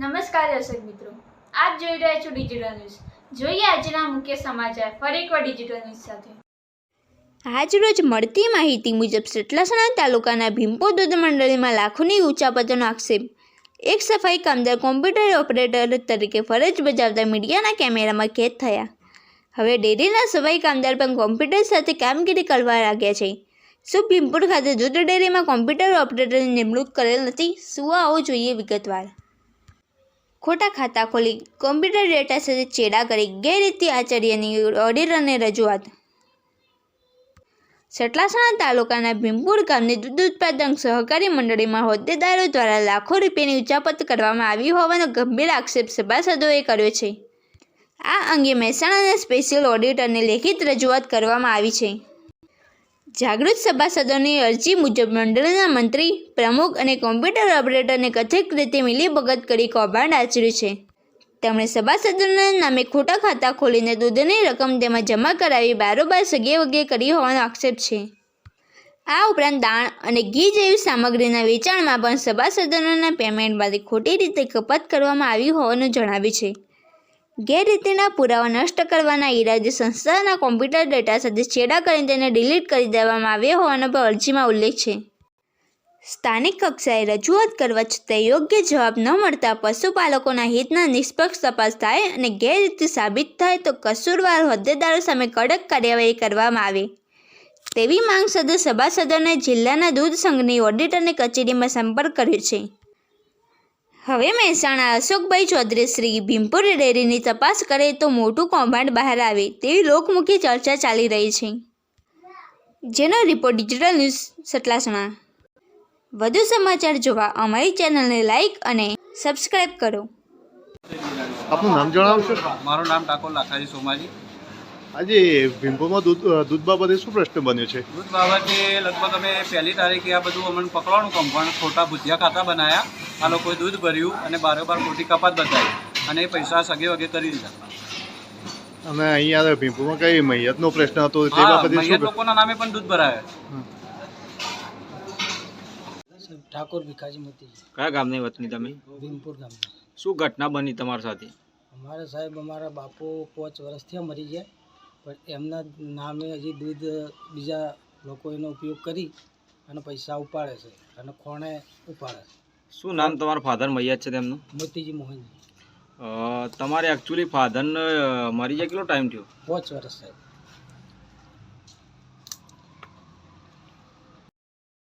નમસ્કાર દર્શક મિત્રો, આપ જોઈ રહ્યા છો ડિજિટલ ન્યૂઝ। જોઈએ આજના મુખ્ય સમાચાર ફરી એકવાર ડિજિટલ ન્યૂઝ સાથે। આજરોજ મળતી માહિતી મુજબ સતલાસણા તાલુકાના ભીમપુર દૂધ મંડળીમાં લાખોની ઉચાપતનો આક્ષેપ। એક સફાઈ કામદાર કોમ્પ્યુટર ઓપરેટર તરીકે ફરજ બજાવતા મીડિયાના કેમેરામાં કેદ થયા। હવે ડેરીના સફાઈ કામદાર પણ કોમ્પ્યુટર સાથે કામગીરી કરવા લાગ્યા છે। શું ભીમપુર ખાતે દૂધ ડેરીમાં કોમ્પ્યુટર ઓપરેટરની નિમણૂક કરેલ નથી? શું આવો જોઈએ વિગતવાર। ખોટા ખાતા ખોલી કોમ્પ્યુટર ડેટા સાથે ચેડા કરી ગેરરીતિ આચર્યની ઓડિટરને રજૂઆત। સતલાસણા તાલુકાના ભીમપુર ગામની દૂધ ઉત્પાદક સહકારી મંડળીમાં હોદ્દેદારો દ્વારા લાખો રૂપિયાની ઉચાપત કરવામાં આવી હોવાનો ગંભીર આક્ષેપ સભાસદોએ કર્યો છે। આ અંગે મહેસાણાના સ્પેશિયલ ઓડિટરને લેખિત રજૂઆત કરવામાં આવી છે। જાગૃત સભાસદોની અરજી મુજબ મંડળના મંત્રી, પ્રમુખ અને કોમ્પ્યુટર ઓપરેટરને કથિત રીતે મિલીભગત કરી કૌભાંડ આચર્યું છે। તેમણે સભાસદોના નામે ખોટા ખાતા ખોલીને દૂધની રકમ તેમાં જમા કરાવી બારોબાર સગેવગે કરી હોવાનો આક્ષેપ છે। આ ઉપરાંત દાણ અને ઘી જેવી સામગ્રીના વેચાણમાં પણ સભાસદોના પેમેન્ટમાંથી ખોટી રીતે કપાત કરવામાં આવી હોવાનું જણાવ્યું છે। ગેરરીતિના પુરાવા નષ્ટ કરવાના ઈરાદે સંસ્થાના કોમ્પ્યુટર ડેટા સાથે છેડા કરીને તેને ડિલીટ કરી દેવામાં આવ્યો હોવાનો પણ અરજીમાં ઉલ્લેખ છે। સ્થાનિક કક્ષાએ રજૂઆત કરવા છતાં યોગ્ય જવાબ ન મળતા પશુપાલકોના હિતના નિષ્પક્ષ તપાસ થાય અને ગેરરીતિ સાબિત થાય તો કસૂરવાર હોદ્દેદારો સામે કડક કાર્યવાહી કરવામાં આવે તેવી માંગ સાથે સભાસદોને જિલ્લાના દૂધ સંઘની ઓડિટરની કચેરીમાં સંપર્ક કર્યો છે। હવે મહેસાણા અશોકભાઈ ચૌધરી શ્રી ભીમપુર ડેરીની તપાસ કરે તો મોટું કૌભાંડ બહાર આવે તેવી લોકમુખી ચર્ચા ચાલી રહી છે। જેનો રિપોર્ટ ડિજિટલ ન્યૂઝ સતલાસણા। વધુ સમાચાર જોવા અમારી ચેનલને લાઇક અને સબસ્ક્રાઇબ કરો। આપનું નામ જણાવશો? મારું નામ ઠાકોર લાખાજી સોમાજી। આજે ભીમપુરમાં દૂધ બાબતે શું પ્રશ્ન બન્યો છે? દૂધ બાબતે લગભગ અમે 1લી તારીખે આ બધું અમને પકડવાનું કમ્પાઉન્ડ ખોટા ભૂતિયા ખાતા બનાવ્યા। આ લોકોએ દૂધ ભર્યું અને બારોબાર ખોટી કપાત બતાવી અને એ પૈસા સગે વગે કરી દીધા। અને અહીંયા ભીમપુરમાં કઈ મૈયતનો પ્રશ્ન હતો તે બાબતે મૈયત લોકોના નામે પણ દૂધ ભરાવે। ઠાકોર ભીખાજી મોતી। કયા ગામની વતની તમે? ભીમપુર ગામના। શું ઘટના બની તમારી સાથે? અમારા સાહેબ અમારા બાપુ 5 વર્ષથી મરી ગયા, પણ એમના નામે હજી દૂધ બીજા લોકો એનો ઉપયોગ કરી અને પૈસા ઉપાડે છે અને ખોણે ઉપાડે છે। શું નામ તમારા ફાધર મૈયત છે તેમનું? મોતીજી મોહનજી। તમારે એકચ્યુઅલી ફાધરને મરી જાય કેટલો ટાઈમ થયો? 5 વર્ષ સાહેબ।